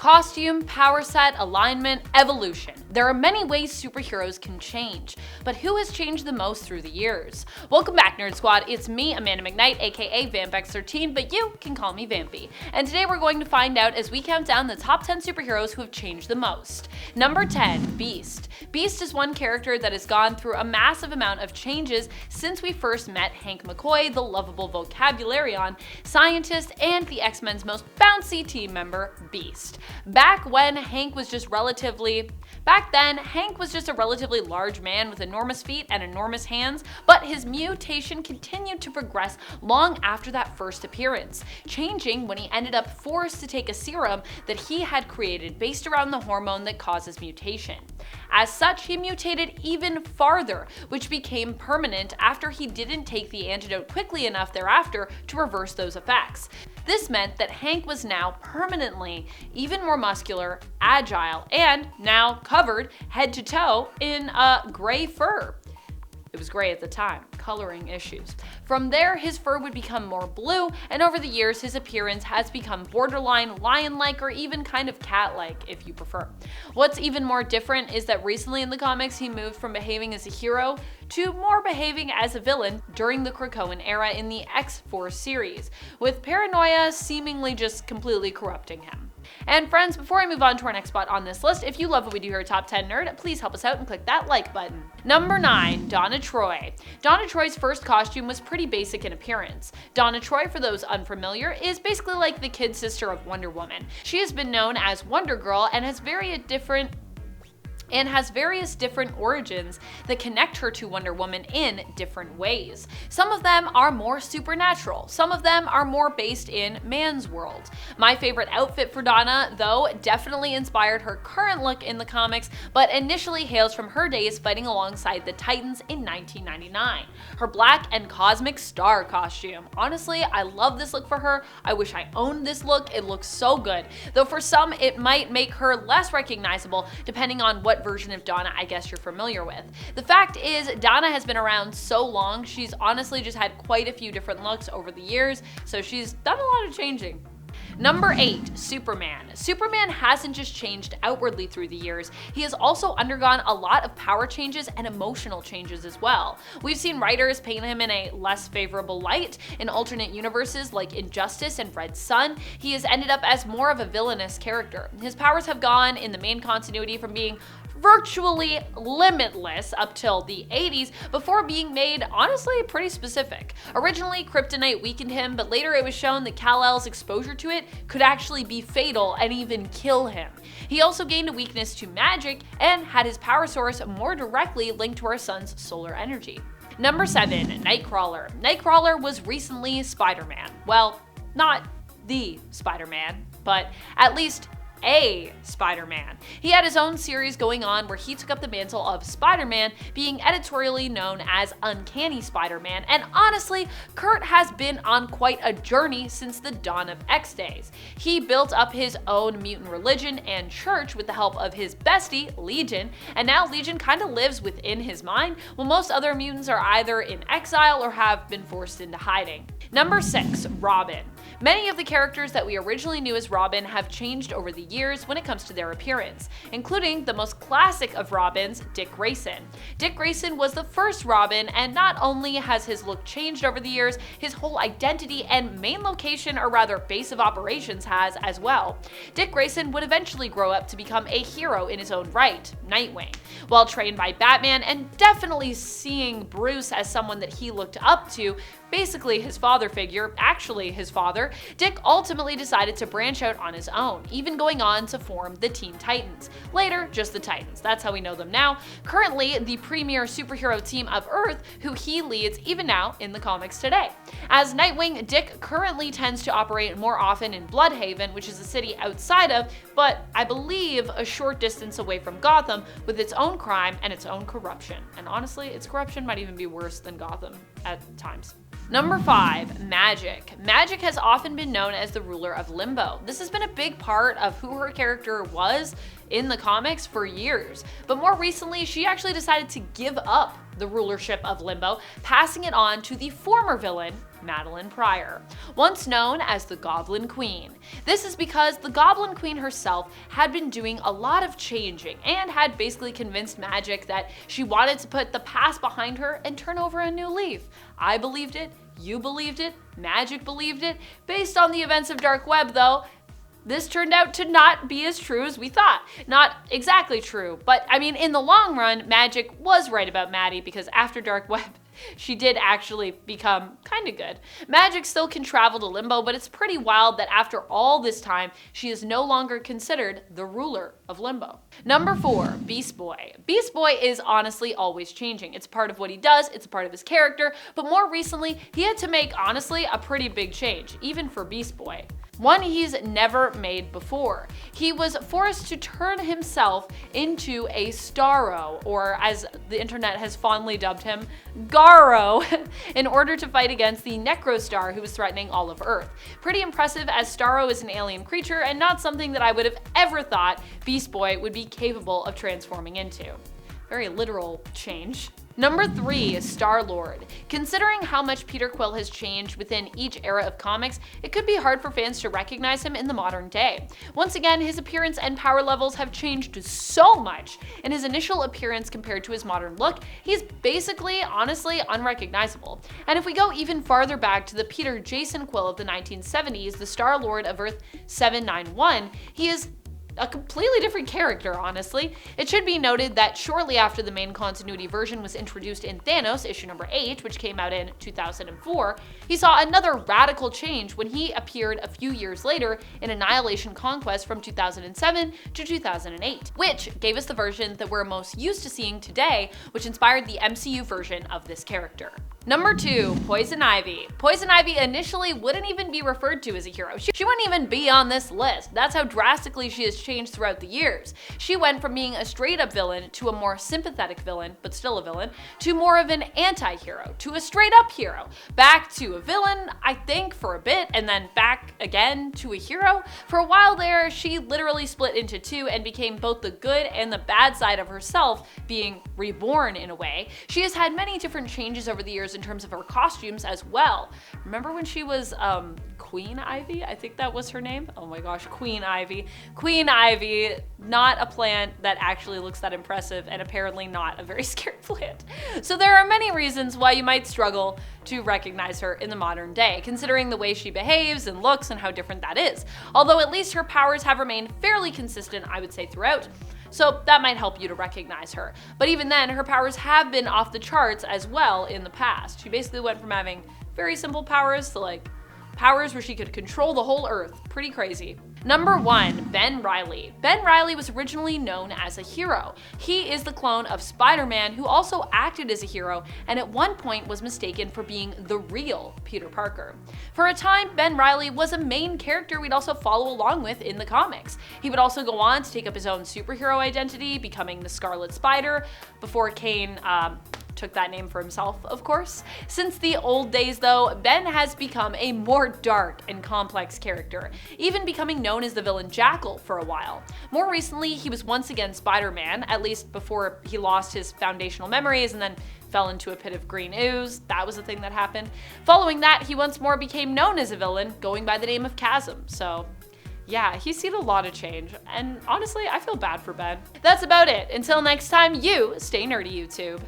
Costume, power set, alignment, evolution. There are many ways superheroes can change, but who has changed the most through the years? Welcome back, Nerd Squad. It's me, Amanda McKnight, aka VampX13, but you can call me Vampy. And today we're going to find out as we count down the top 10 superheroes who have changed the most. Number 10, Beast. Beast is one character that has gone through a massive amount of changes since we first met Hank McCoy, the lovable vocabularian, scientist, and the X-Men's most bouncy team member, Beast. Back then, Hank was just a relatively large man with enormous feet and enormous hands, but his mutation continued to progress long after that first appearance, changing when he ended up forced to take a serum that he had created based around the hormone that causes mutation. As such, he mutated even farther, which became permanent after he didn't take the antidote quickly enough thereafter to reverse those effects. This meant that Hank was now permanently even more muscular, agile, and now covered head to toe in gray fur. It was gray at the time, coloring issues. From there, his fur would become more blue, and over the years, his appearance has become borderline lion-like or even kind of cat-like, if you prefer. What's even more different is that recently in the comics, he moved from behaving as a hero to more behaving as a villain during the Krakoan era in the X-Force series, with paranoia seemingly just completely corrupting him. And friends, before I move on to our next spot on this list, if you love what we do here at Top 10 Nerd, please help us out and click that like button. Number 9, Donna Troy. Donna Troy's first costume was pretty basic in appearance. Donna Troy, for those unfamiliar, is basically like the kid sister of Wonder Woman. She has been known as Wonder Girl and has various different origins that connect her to Wonder Woman in different ways. Some of them are more supernatural, some of them are more based in man's world. My favorite outfit for Donna, though, definitely inspired her current look in the comics, but initially hails from her days fighting alongside the Titans in 1999. Her black and cosmic star costume. Honestly, I love this look for her. I wish I owned this look. It looks so good. Though for some, it might make her less recognizable depending on what version of Donna I guess you're familiar with. The fact is, Donna has been around so long, she's honestly just had quite a few different looks over the years, so she's done a lot of changing. Number 8, Superman. Superman hasn't just changed outwardly through the years, he has also undergone a lot of power changes and emotional changes as well. We've seen writers paint him in a less favorable light. In alternate universes like Injustice and Red Sun, he has ended up as more of a villainous character. His powers have gone, in the main continuity, from being virtually limitless up till the 80s before being made honestly pretty specific. Originally, kryptonite weakened him, but later it was shown that Kal-El's exposure to it could actually be fatal and even kill him. He also gained a weakness to magic and had his power source more directly linked to our sun's solar energy. Number 7, Nightcrawler. Nightcrawler was recently Spider-Man. Well, not the Spider-Man, but at least a Spider-Man. He had his own series going on where he took up the mantle of Spider-Man, being editorially known as Uncanny Spider-Man, and honestly, Kurt has been on quite a journey since the dawn of X days. He built up his own mutant religion and church with the help of his bestie, Legion, and now Legion kind of lives within his mind, while most other mutants are either in exile or have been forced into hiding. Number 6, Robin. Many of the characters that we originally knew as Robin have changed over the years when it comes to their appearance, including the most classic of Robins, Dick Grayson. Dick Grayson was the first Robin, and not only has his look changed over the years, his whole identity and main location, or rather base of operations, has as well. Dick Grayson would eventually grow up to become a hero in his own right, Nightwing. While trained by Batman and definitely seeing Bruce as someone that he looked up to, basically his father figure, actually his father, Dick ultimately decided to branch out on his own, even going on to form the Teen Titans. Later, just the Titans. That's how we know them now. Currently, the premier superhero team of Earth, who he leads even now in the comics today. As Nightwing, Dick currently tends to operate more often in Bloodhaven, which is a city outside of, but I believe a short distance away from Gotham, with its own crime and its own corruption. And honestly, its corruption might even be worse than Gotham at times. Number 5, Magic. Magic has often been known as the ruler of Limbo. This has been a big part of who her character was in the comics for years, but more recently she actually decided to give up the rulership of Limbo, passing it on to the former villain, Madeline Pryor, once known as the Goblin Queen. This is because the Goblin Queen herself had been doing a lot of changing and had basically convinced Magic that she wanted to put the past behind her and turn over a new leaf. I believed it, you believed it, Magic believed it. Based on the events of Dark Web though, this turned out to not be as true as we thought. Not exactly true, but I mean, in the long run, Magic was right about Maddie because after Dark Web, she did actually become kind of good. Magic still can travel to Limbo, but it's pretty wild that after all this time, she is no longer considered the ruler of Limbo. Number 4, Beast Boy. Beast Boy is honestly always changing. It's part of what he does, it's a part of his character, but more recently, he had to make, honestly, a pretty big change, even for Beast Boy. One he's never made before. He was forced to turn himself into a Starro, or as the internet has fondly dubbed him, Garro, in order to fight against the Necrostar who was threatening all of Earth. Pretty impressive, as Starro is an alien creature and not something that I would have ever thought Beast Boy would be capable of transforming into. Very literal change. Number 3 is StarLord. Considering how much Peter Quill has changed within each era of comics, it could be hard for fans to recognize him in the modern day. Once again, his appearance and power levels have changed so much. In his initial appearance compared to his modern look, he's basically, honestly, unrecognizable. And if we go even farther back to the Peter Jason Quill of the 1970s, the StarLord of Earth 791, he is a completely different character, honestly. It should be noted that shortly after the main continuity version was introduced in Thanos issue number 8, which came out in 2004, he saw another radical change when he appeared a few years later in Annihilation Conquest from 2007 to 2008, which gave us the version that we're most used to seeing today, which inspired the MCU version of this character. Number 2, Poison Ivy. Poison Ivy initially wouldn't even be referred to as a hero. She wouldn't even be on this list. That's how drastically she has changed throughout the years. She went from being a straight up villain to a more sympathetic villain, but still a villain, to more of an anti-hero, to a straight up hero, back to a villain, I think, for a bit, and then back again to a hero. For a while there, she literally split into two and became both the good and the bad side of herself, being reborn in a way. She has had many different changes over the years in terms of her costumes as well. Remember when she was Queen Ivy? I think that was her name. Oh my gosh, Queen Ivy. Queen Ivy, not a plant that actually looks that impressive, and apparently not a very scary plant. So there are many reasons why you might struggle to recognize her in the modern day, considering the way she behaves and looks and how different that is. Although at least her powers have remained fairly consistent, I would say, throughout. So that might help you to recognize her. But even then, her powers have been off the charts as well in the past. She basically went from having very simple powers to like powers where she could control the whole Earth. Pretty crazy. Number 1, Ben Reilly. Ben Reilly was originally known as a hero. He is the clone of Spider-Man, who also acted as a hero and at one point was mistaken for being the real Peter Parker. For a time, Ben Reilly was a main character we'd also follow along with in the comics. He would also go on to take up his own superhero identity, becoming the Scarlet Spider, before Kane took that name for himself, of course. Since the old days though, Ben has become a more dark and complex character, even becoming known as the villain Jackal for a while. More recently, he was once again Spider-Man, at least before he lost his foundational memories and then fell into a pit of green ooze. That was the thing that happened. Following that, he once more became known as a villain, going by the name of Chasm. So yeah, he's seen a lot of change, and honestly, I feel bad for Ben. That's about it. Until next time, you stay nerdy, YouTube.